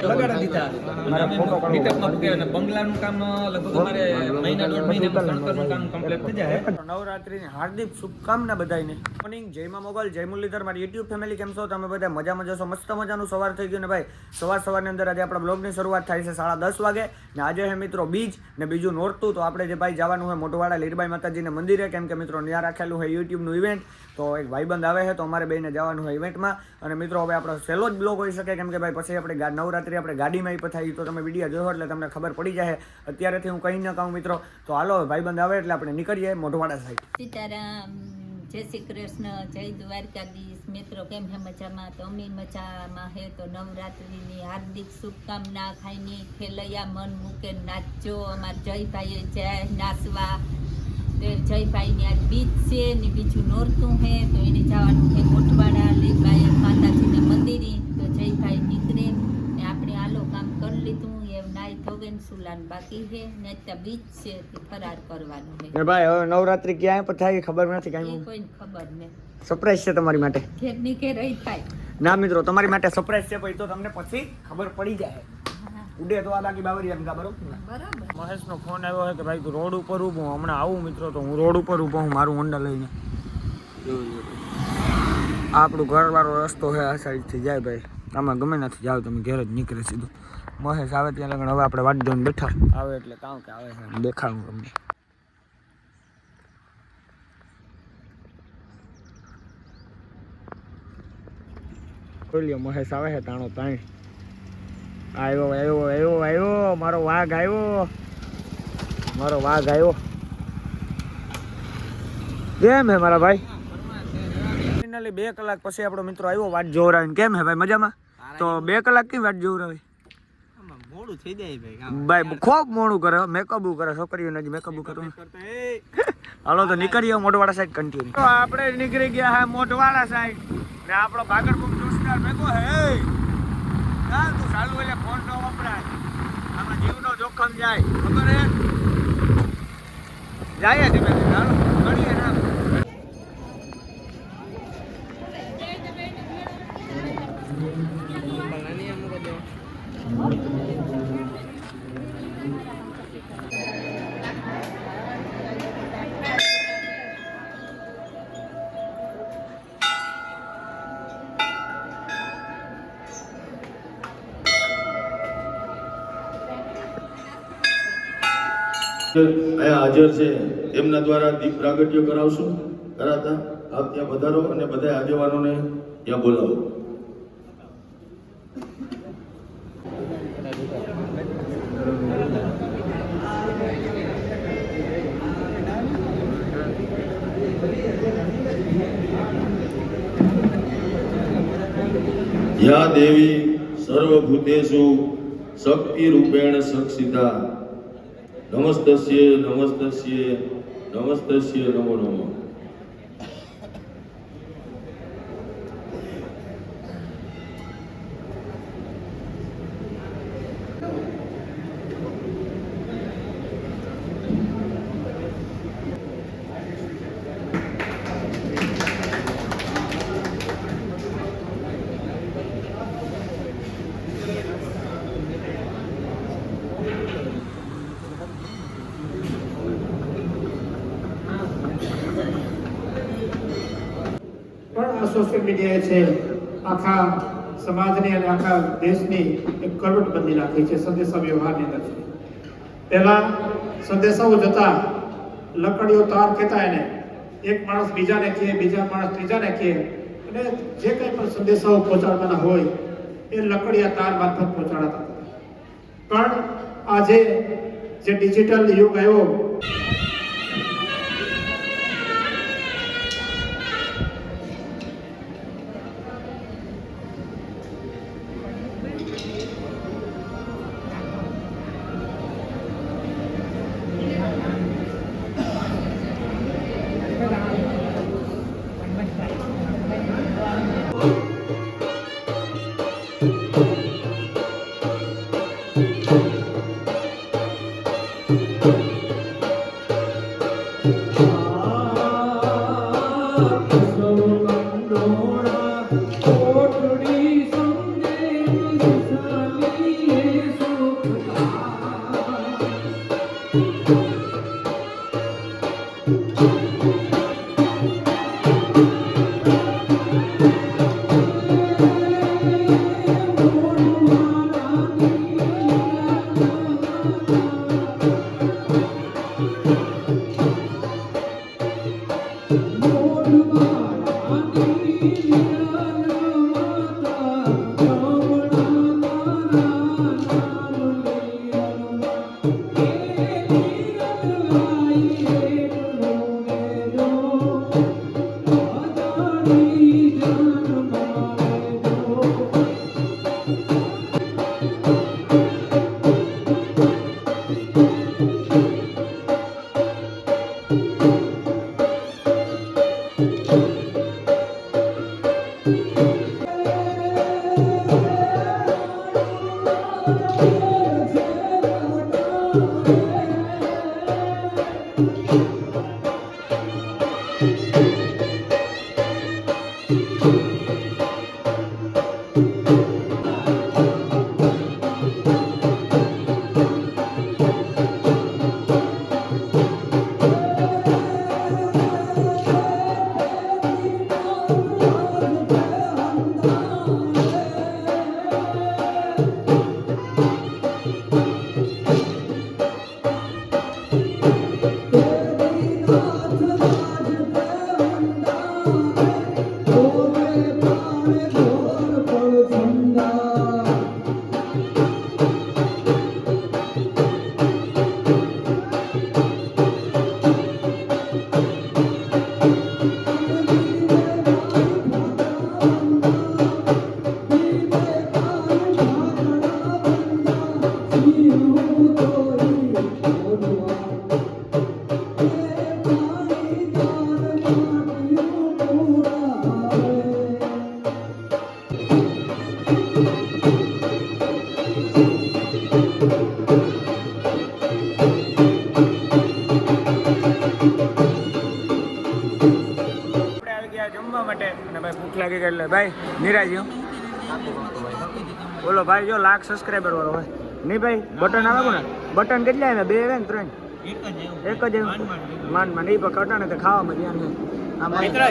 લગાડી દીધા મારા મીટઅપમાં કે બંગલાનું કામ લગભગ અમારે મહિના દોઢ મહિનામાં ગણતરનું કામ કમ્પ્લીટ થઈ જાય. નવરાત્રીની હાર્દિક શુભકામના બધાને. મોર્નિંગ જય માં મોગલ, જય મુરલીધર, મારી યુટ્યુબ ફેમિલી કેમ છો તમે બધા? મજામાં જશો? મસ્ત મજાનું સવાર થઈ ગયું ને ભાઈ. સવારની અંદર આજે આપણા બ્લોગની શરૂઆત થાય છે 10:30 વાગે ને આજે હે મિત્રો બીજ ને બીજું નોરતું. તો આપણે જે ભાઈ જવાનું હોય મોઢવાડા લીરબાઈ માતાજીના મંદિરે, કેમ કે મિત્રો ત્યાં રાખેલું હોય યુટ્યુબનું ઇવેન્ટ. તો એક ભાઈબંધ આવે છે તો અમારે બેને જવાનું હોય ઇવેન્ટમાં. અને મિત્રો હવે આપણો સહેલો જ બ્લોગ હોઈ શકે, કેમ કે ભાઈ પછી આપણે નવરાત્રી આપણે ગાડીમાં પથાઈ તો તમે વિડીયો જોયો એટલે તમને ખબર પડી જાય. અત્યારેથી હું કંઈ ન કહું મિત્રો. તો હાલો ભાઈબંધ આવે એટલે આપણે નીકળીએ મોઢવાડા સાઈડ. સીતારામ, જય શ્રી કૃષ્ણ, જય દ્વારકાધીશ. મિત્રો કેમ હે? મજામાં? તો અમે મજામાં હે. તો નવરાત્રિની હાર્દિક શુભકામના. ખાઈને ખેલૈયા મન મૂકે નાચજો. અમારા જયભાઈ જાય નાચવા. જયભાઈની આજ બીજ છે ને બીજું નોરતું હે તો એને જવાનું છે મોઢવાડા લીરબાઈ માતાજીના મંદિરે. તો જયભાઈ નીકળે ને આપણે આલો કામ કરી લીધું એમ નાઈ ધોવેન સુલાન બાકી છે ને ત્યાં બીજ છે તે ફરાર કરવાનું છે. ભાઈ હવે નવરાત્રી ક્યાં પણ થાય ખબર નથી, કાંઈ કોઈને ખબર નહીં. સરપ્રાઈઝ છે તમારી માટે. ઘેરની કે રહી થાય ના મિત્રો, તમારી માટે સરપ્રાઈઝ છે પછી તો તમને પછી ખબર પડી જાય. ઉડે તો આ બાકી બાવરી એમ બરોબર. મહેશનો ફોન આવ્યો છે કે ભાઈ તું રોડ ઉપર ઊભો, હમણાં આવું મિત્રો. તો હું રોડ ઉપર ઊભો હું મારું હોન્ડા લઈને. આપણું ઘરવાળો રસ્તો છે આ સાઈડથી જાય ભાઈ. આમાં ગમે નથી જાવ તમે ઘેર જ નીકળે સીધું. મહેશ આવે ત્યાં લગન હવે આપણે વાટ જોઈને બેઠા આવે એટલે કામ કે આવે છે દેખાડું તમને. બોલ્યો મહેશ આવે છે તાણો તાણ. આવ્યો આવ્યો આવ્યો આવ્યો મારો વાઘ આવ્યો, મારો વાઘ આવ્યો. કેમ હે મારા ભાઈ? ફાઇનલી 2 કલાક પછી આપણો મિત્રો આવ્યો વાટ જોવરાવીને. કેમ હે ભાઈ? મજામાં? તો 2 કલાક કેમ વાટ જોવરાવી? મોડું થઈ જાય ભાઈ. ખૂબ મોડું કરે, મેકઅપ કરે છોકરીઓને જ મેકઅપ કરવું. હાલો તો નીકળીએ મોઢવાડા સાઈડ કન્ટિન્યુ. તો આપણે નીકળી ગયા હે મોઢવાડા સાઈડ ને આપણો ભાગરપુર જોશનાર ભેગો હે. ના તું ચાલુ એટલે ફોન ન વપરાય, આમાં જીવનો જોખમ જાય ખબર હે. જાય ધીમે ધીમે હાલો મળીએ ના. અહીંયા હાજર છે એમના દ્વારા દીપ પ્રાગટ્ય કરાવશું. કરાતા આપ ત્યાં વધારો અને બધા આગેવાનોને ત્યાં બોલાવો. યા દેવી સર્વભૂતેષુ શક્તિ રૂપેણ સંસ્થિતા નમસ્તસ્ય નમસ્તસ્ય નમસ્તસ્ય નમો નમઃ. સોશિયલ મીડિયાએ છે આખા સમાજની અને આખા દેશની એક કરવટ બદલી નાખી છે સંદેશા વ્યવહારની અંદર છે. પહેલા સંદેશાઓ જતા લકડીઓ તાર કહેતા એને, એક માણસ બીજાને કહે, બીજા માણસ ત્રીજાને કહે, અને જે કંઈ પણ સંદેશાઓ પહોંચાડવાના હોય એ લકડિયા તાર મારફત પહોંચાડતા હતા. પણ આજે જે ડિજિટલ યુગ આવ્યો કોટડી સંદેશ સાલી ગયા એટલે ભાઈ નિરાજી બોલો ભાઈ જો લાખ સબસ્ક્રાઈબર વાળો હોય નહીં ભાઈ બટન આવે ને બટન કેટલા આવે 2 આવે ને 3 એક જ માંડ માંડ એ પણ કટાણે તો ખાવામાં ધ્યાન નહીં મિત્રો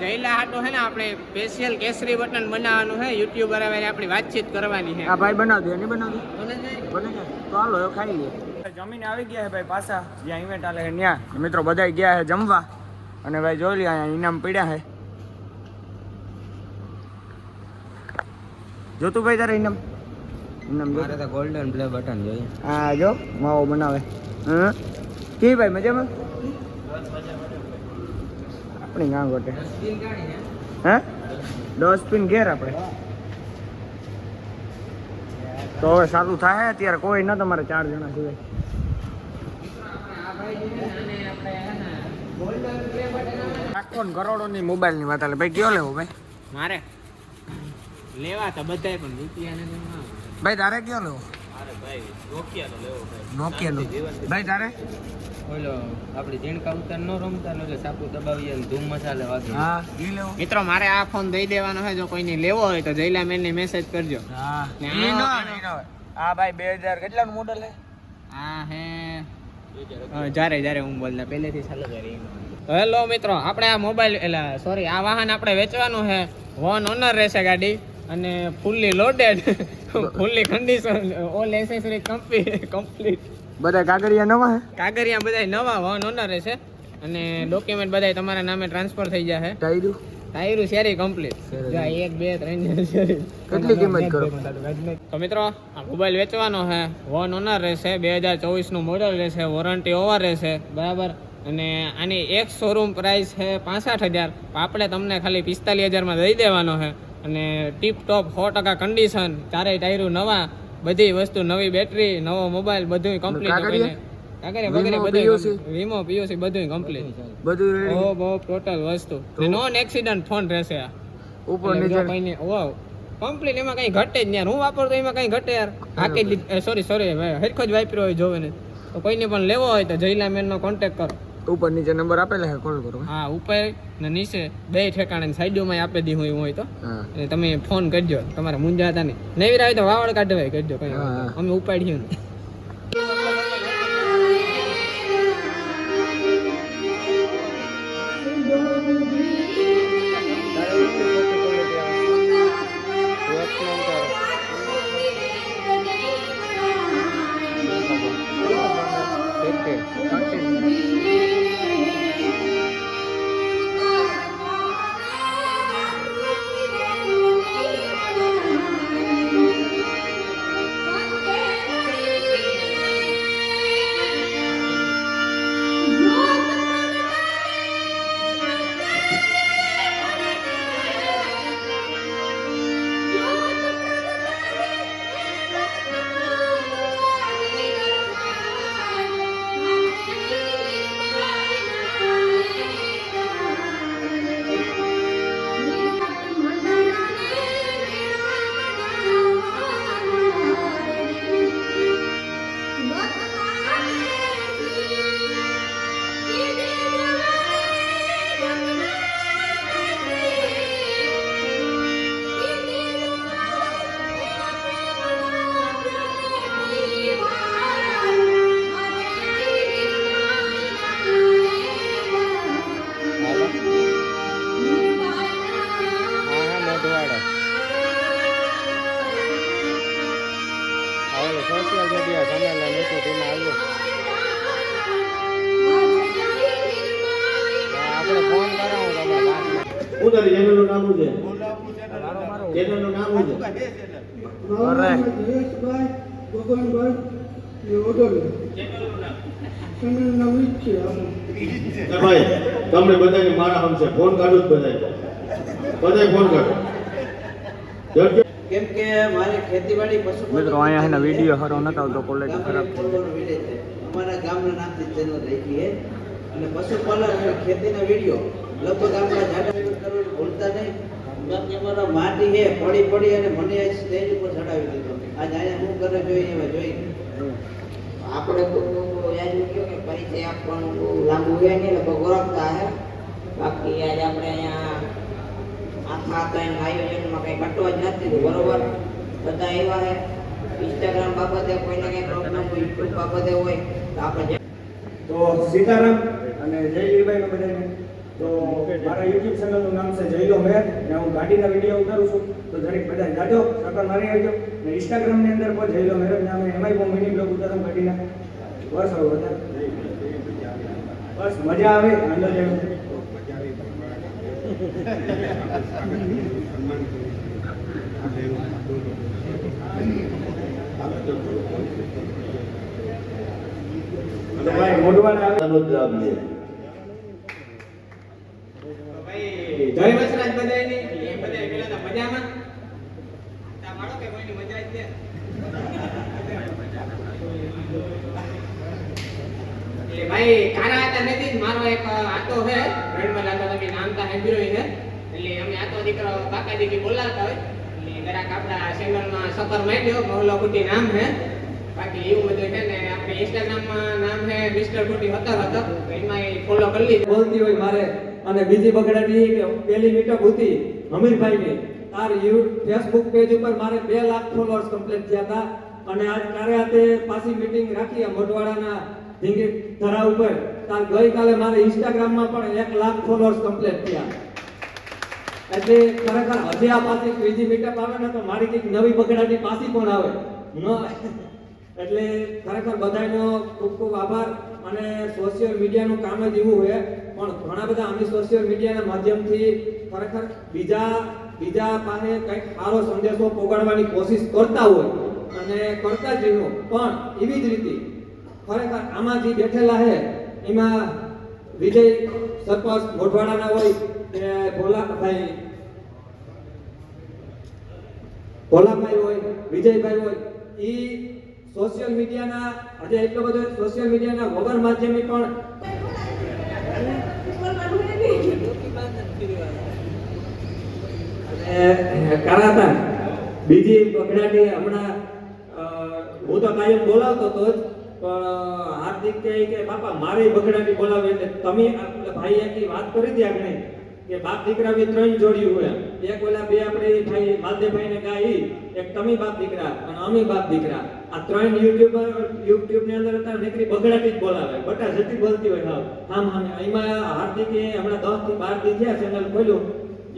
જયલા હાટો હે ને આપણે સ્પેશિયલ કેસરી બટન બનાવવાનું છે યુટ્યુબર આવે આપણી વાતચીત કરવાની છે આ ભાઈ બનાવી દે નહીં બનાવી બને જાય તો હાલો એ ખાઈ લઈએ જમીને આવી ગયા છે ભાઈ પાછા જ્યાં ઇવેન્ટ આલે છે ત્યાં મિત્રો બધા ગયા છે જમવા અને ભાઈ જોઈ લે અહીંયા ઇનામ પડ્યા છે જોતું ભાઈ તારે ઇનામ મારે તો ગોલ્ડન પ્લે બટન જોઈએ. હા જો માવો બનાવે કે ભાઈ મજામાં આપણી ગાં ગોટે હે 10 પિન ઘેર આપણે તો હવે સારું થાય અત્યારે કોઈ ન તમારે 4 જણા સિવાય આખો કરોડોની મોબાઈલની વાત આલે ભાઈ કયો લેવો ભાઈ મારે લેવા તો બધાય પણ રૂપિયા ને ભાઈ તારે કયો લેવો નોકિયાનો ભાઈ તારે ઓલો આપણી ઝીણકા ઉતાર ન રમતા ને એટલે સાપુ દબાવીએ ને ધૂમ મસાલે વાગે. હા ઈ લેવો મિત્રો મારે આ ફોન દઈ દેવાનો છે જો કોઈને લેવો હોય તો જયલા મેનને મેસેજ કરજો. હા ને ઈ નો આ ભાઈ 2000 કેટલાનું મોડલ હે આ હે જ્યારે હું બોલતા પહેલેથી ચાલુ કરી. હેલો મિત્રો આપણે આ મોબાઈલ એટલે સોરી આ વાહન આપણે વેચવાનું છે. 1 ઓનર રહેશે ગાડી અને fully loaded fully condition all accessory complete બધા કાગળિયા નવા હે કાગળિયા બધા નવા 1 ઓનર રહેશે અને ડોક્યુમેન્ટ બધા તમારા નામે ટ્રાન્સફર થઈ જશે. ટાયરું શેરી કમ્પ્લીટ જો 1 2 3 શેરી. કેટલી કિંમત કરો તો મિત્રો આ મોબાઈલ વેચવાનો છે. 1 ઓનર રહેશે 2024 નું મોડેલ રહેશે વોરંટી ઓવર રહેશે બરાબર અને આની એક શોરૂમ પ્રાઇસ છે 65,000 આપણે તમને ખાલી 45,000 માં દઈ દેવાનો છે અને ટીપ ટોપ 100% કન્ડિશન ચારેય ટાયરું નવા બધી વસ્તુ નવી બેટરી નવો મોબાઈલ બધું કમ્પ્લીટ કાગળિયા બધું વીમો પીયુસી બધું કમ્પ્લીટ બધું રેડી બહુ ટોટલ વસ્તુ નોન એક્સિડન્ટ ફોન રહેશે આ ઉપર નીચે કઈ વાવ કમ્પ્લીટ એમાં કઈ ઘટે જ નહીં. હું વાપરતો એમાં કઈ ઘટે યાર હાકી સોરી હરખો જ વાપર્યો હોય જોવે ને તો કોઈને પણ લેવો હોય તો જયલા મેન નો કોન્ટેક્ટ કરો. ઉપર નીચે નંબર આપેલા છે કોલ કરો. હા ઉપર ને નીચે બે ઠેકાણે સાઈડોમાં આપી દી હોય તો હા તમે ફોન કરજો તમારે મૂંઝાતા નહીં નવી આવી તો વાવડ કાઢવાય કરજો કઈ અમે ઉપાડીએ ને હું તારી ચેનલનું નામ શું છે? ચેનલનું નામ શું છે? અરે એ ભાઈ તમને બધાને મારા હમ છે ફોન કાઢું જ બધાય ફોન કાઢો કેમ કે મારી ખેતીવાડી પશુપાલન મિત્રો અહીંયા એના વિડીયો હરો નતા આવતો ક્વોલિટી ખરાબ થઈ અમારા ગામના નામથી ચેનલ રાખી છે અને પશુપાલન અને ખેતીના વિડીયો લગભગ આપણા જાડા કરવાનું ભૂલતા નહીં. બાકી અમારો માટી છે પડી અને મને આ સ્ટેજ ઉપર ચડાવી દીધો. આજ અહીંયા શું કરે જોઈએ એવા જોઈ આપણે તો યાદ મૂક્યો કે પરિચય આપવાનું બહુ લાંબુ હોય નહીં લગભગ ઓળખતા હે. બાકી આજે આપણે અહીંયા આખા કઈ આયોજનમાં કઈ કટવા જ નથી દીધું, બરોબર? બધા એવા હે ઇન્સ્ટાગ્રામ બાબતે કોઈને કઈ પ્રોબ્લેમ હોય, યુટ્યુબ બાબતે હોય તો આપણે તો સીતારામ અને જય લીભાઈ બધાને. તો મારા યુટ્યુબ ચેનલનું નામ છે જયલો મેર ને હું ગાડીના વિડીયો ઉતારું છું. તો દરેક બધા જાજો સકર મારી આવજો ને ઇન્સ્ટાગ્રામની અંદર પણ જયલો મેર નામે એમાંય હું મિની બ્લોગ ઉતારું ગાડીના. બસ હવે બધા બસ મજા આવે આનંદ આવે. તો ભાઈ મોઢવાડા આવે આનો જ લાભ લે. ભાઈ જય વસરાજ બધાયની એ બધાય પેલા મજામાં તા માળો કે કોઈની મજા જ છે. એ ભાઈ કારા હતા નથી મારો એક આતો છે રણમલ આતો તમે નામ તા હેન્દ્રોઈ છે એટલે અમે આતો દીકરો કાકા દીદી બોલાવતા હોય એટલે જરાક આપડા ચેનલમાં સફર માંડ્યો મહોલો કુટી નામ છે. બાકી એવું બધું છે ને આપણે ઇન્સ્ટાગ્રામમાં નામ છે મિસ્ટર કુટી હતો એમાં ફોલો કરી લીધું. બોલતી હોય મારે અને બીજી બગડાટી કે પેલી મીટઅપ હતી હમીરભાઈની તાર ફેસબુક પેજ ઉપર મારે 2 લાખ ફોલોઅર્સ કમ્પ્લીટ થયા હતા અને આજ કાર્યાતે પાછી મીટિંગ રાખી આ મોઢવાડાના ધીંગી ધરા ઉપર તાર ગઈકાલે મારે ઇન્સ્ટાગ્રામમાં પણ 1 લાખ ફોલોઅર્સ કમ્પ્લીટ થયા. એટલે ખરેખર હજી આ પાછી ત્રીજી મીટઅપ આવે ને તો મારી કંઈક નવી બગડાટી પાછી પણ આવે એટલે ખરેખર બધાનો ખૂબ ખૂબ આભાર. અને સોશિયલ મીડિયાનું કામ જ એવું હોય પણ ઘણા બધા અમે સોશિયલ મીડિયાના માધ્યમથી ખરેખર બીજા પાસે કંઈક સારો સંદેશો પહોંચાડવાની કોશિશ કરતા હોય અને કરતા જ રહ્યો. પણ એવી જ રીતે ખરેખર આમાં જે બેઠેલા છે એમાં વિજય સરપંચ મોઢવાડાના હોય કે ભોલાભાઈ હોય વિજયભાઈ હોય એ સોશિયલ મીડિયાના આજે એટલો બધો સોશિયલ મીડિયાના વગર માધ્યમે પણ કરાતા બીજી બગડાટી હમણાં હું તો કાયમ બોલાવતો હતો જ પણ હાર્દિક કહે કે બાપા મારી બગડાટી બોલાવે એટલે તમે ભાઈ એક વાત કરી હતી આપણે કે બાપ દીકરા બી 3 જોડ્યું હોય એક ઓલા બે આપણે ભાઈ માલદેવભાઈ ને ગાય એક તમે બાપ દીકરા અને અમે બાપ દીકરા આ 3 યુટ્યુબ ની અંદર હતા નીકળી બગડાટી જ બોલાવે બટા જતી બોલતી હોય હા એમાં હાર્દિકે હમણાં 10 થી 12 દી થયા ચેનલ ખોલ્યું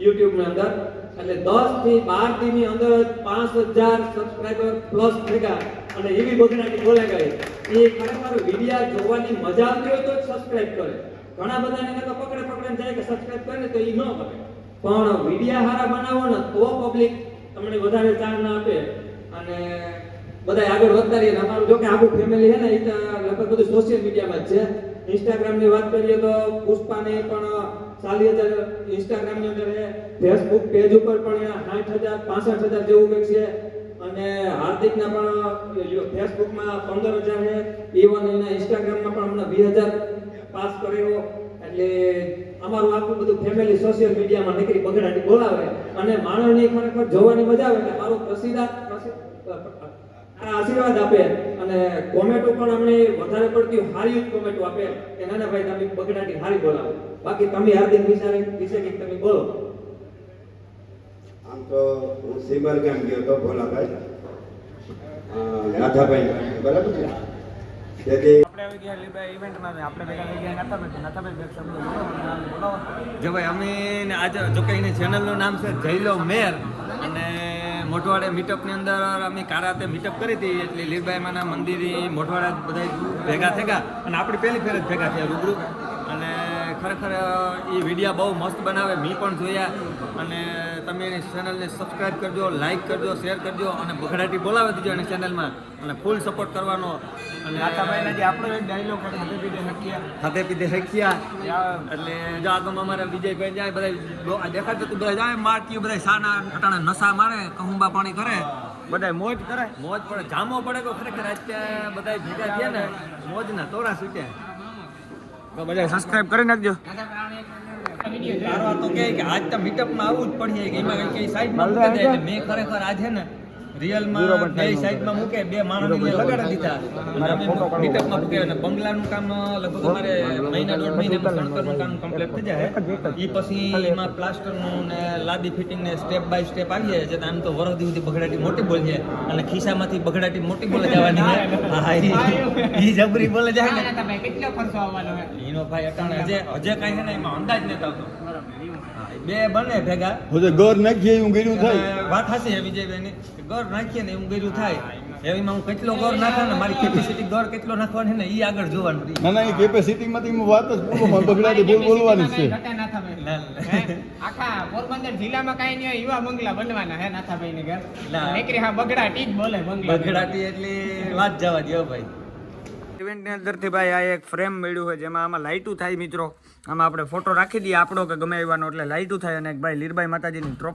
યુટ્યુબ ની અંદર એટલે 10 થી 12 દી ની અંદર 5000 સબસ્ક્રાઇબર પ્લસ ભેગા અને એવી બગડાટી બોલે ગઈ. એ ખરેખર વિડિયો જોવાની મજા આવતી હોય તો જ સબસ્ક્રાઇબ કરે. ઘણા બધાને તો પકડે જાય કે સબસ્ક્રાઇબ કરે તો એ ન કરે પણ વિડિયો હારા બનાવો ને તો પબ્લિક તમને વધારે ચાન્સ ના આપે અને બધા આગળ વધતા રહીએ. અમારું જો કે આખું ફેમિલી છે ને એ તો લગભગ બધું સોશિયલ મીડિયામાં જ છે. ઇન્સ્ટાગ્રામ ની વાત કરીએ તો પુષ્પાને પણ 40,000 ઇન્સ્ટાગ્રામ ની અંદર છે. ફેસબુક પેજ ઉપર પણ 60,000 65,000 જેવું કંઈક છે અને હાર્દિકના પણ ફેસબુકમાં 15,000 છે. ઇવન એના ઇન્સ્ટાગ્રામમાં પણ હમણાં 20,000 પાસ કરેલો. એટલે અમારું આખું બધું ફેમિલી સોશિયલ મીડિયામાં નીકળી બગડાટી બોલાવે અને માણસની ખરેખર જોવાની મજા આવે કે મારો આશીર્વાદ આપે અને કોમેન્ટો પણ અમને વધારે પડતી સારી જ કોમેન્ટો આપે કે નાના ભાઈ તમે બગડાટી સારી બોલાવો. બાકી તમે હાર્દિક વિશે કંઈક તમે બોલો. આમ તો હું સિમર ગામ ગયો તો ભોલાભાઈ નાથાભાઈ બરાબર છે તેથી આપણે આવી ગયા લીભાઈ ઇવેન્ટમાં ને આપણે ભેગા થઈ ગયા નાથાભાઈ બે શબ્દો બોલો. જો ભાઈ અમે આજે જો કે એની ચેનલનું નામ છે જયલો મેર અને મોઢવાડે મીટઅપની અંદર અમે કારાતે મીટઅપ કરી હતી એટલે લીભાઈ માના મંદિરી મોઢવાડા બધા ભેગા થયા અને આપણી પહેલી ફેર જ ભેગા થયા રૂબરૂ. અને ખરેખર એ વિડીયો બહુ મસ્ત બનાવે મેં પણ જોયા અને તમે એની ચેનલને સબસ્ક્રાઈબ કરજો, લાઈક કરજો, શેર કરજો અને બગડાટી બોલાવી દીજો એની ચેનલમાં અને ફૂલ સપોર્ટ કરવાનો. અને નાથાભાઈના જે આપણો એક ડાયલોગ હાથે પીધે હક્યા એટલે જો આગળ અમારે વિજયભાઈ જાય બધા દેખાડતું તું બધા જાય મારતી બધા સાના અટાણા નશા મારે કહુંબા પાણી કરે બધા મોજ કરે મોજ પડે જામો પડે તો ખરેખર અત્યારે બધા ભેગા થયા ને મોજના તોરા છૂટ્યા. તો બધા સબસ્ક્રાઇબ કરી નાખજો. તારો તો કે આજ તો મીટઅપમાં આવવું જ પડે કે એમાં કઈ સાઈડમાં મૂકી દે એટલે મેં ખરેખર આજે ને રિયલમાં બે સાઈડમાં મૂકે બે માણસને લગાડી દીધા અને અમે મીટઅપમાં મૂકે અને બંગલાનું કામ લગભગ અમારે મહિના દોઢ મહિનામાં શણકરનું કામ કમ્પ્લીટ થઈ જાય એ પછી એમાં પ્લાસ્ટરનું ને લાદી ફિટિંગ ને સ્ટેપ બાય સ્ટેપ આવી જાય છે તો આમ તો વરદી સુધી બગડાટી મોટી બોલ છે અને ખિસ્સામાંથી બગડાટી મોટી બોલે જવાની છે હા ઈ જબરી બોલે જાય ને કેટલો ખર્ચો આવવાનો છે એનો ભાઈ અટાણે હજે કાંઈ છે ને એમાં અંદાજ નથી આવતો બે બને ભેગા ગોર નાખીએ એવું ગીર્યું થાય અને વાત હાસી છે વિજયભાઈની કે ગોર નાખીએ ને એવું ગીર્યું થાય એવીમાં હું કેટલો ગોર નાખે ને મારી કેપેસિટી ગોર કેટલો નાખવાની ને એ આગળ જોવાનું રહી. ના એ કેપેસિટી માંથી વાત જ પૂરો બગડાટી બોલ બોલવાની છે આખા પોરબંદર જિલ્લામાં કઈ નહીં હોય એવા બંગલા બનવાના હે નાથાભાઈ ને ઘર ના. નીકળી હા બગડાટી જ બોલે બંગલા બગડાટી એટલે વાત જવા દો ભાઈ. ઇવેન્ટની અંદરથી ભાઈ આ એક ફ્રેમ મળ્યું હોય જેમાં આમાં લાઇટું થાય મિત્રો. આમાં આપણે ફોટો રાખી દઈએ આપણો કે ગમે એવાનો એટલે લાઇટું થાય અને એક ભાઈ લીરબાઈ માતાજીની ટ્રોફી